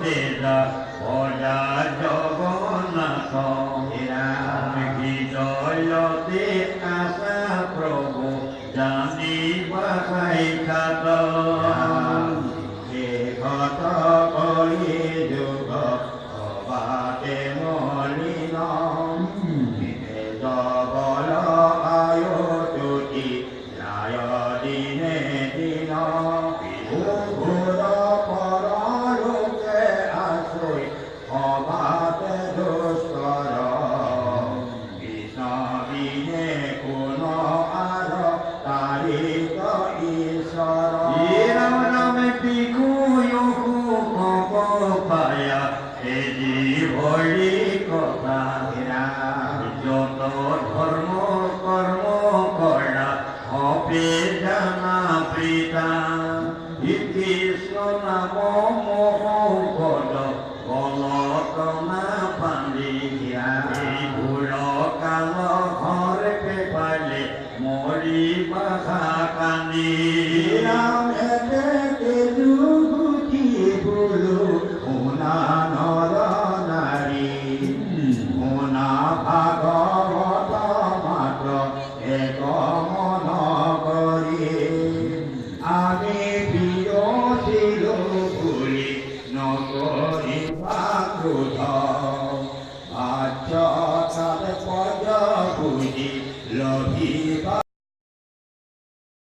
তেজা ভজা জগন্নাথ হৃদয়তে আশা প্ৰভু জানিবা সাক্ষাৎ ঘট কৰি যুগ সবাতে মলিন জবল আয়ু জ্যোতি ন্যায় দিনে দিন ঘোৰ পৰলোকে আশ্ৰয় সবাতে দুষ্কৰ কৃষ্ণ বিনে কোন আৰ তাৰিত ঈশ্বৰ ৰাম নামে পিকু পায়া এজি ভৰি কথা যত ধৰ্ম কৰ্ম কৰা হবে জানা প্ৰীতা কৃষ্ণ নাম মহৌষধ গলতনা পানী ঘূৰ কাল ঘৰকে পালে মৰি বাসা কান্দি ৰাম শুনা নৰ নাৰী শুনা ভাগৱত মাত্ৰ এক মন কৰি আমি বিৰচিলো বুলি নকৰিবা ক্ৰোধ ভাষ্য পৰ্য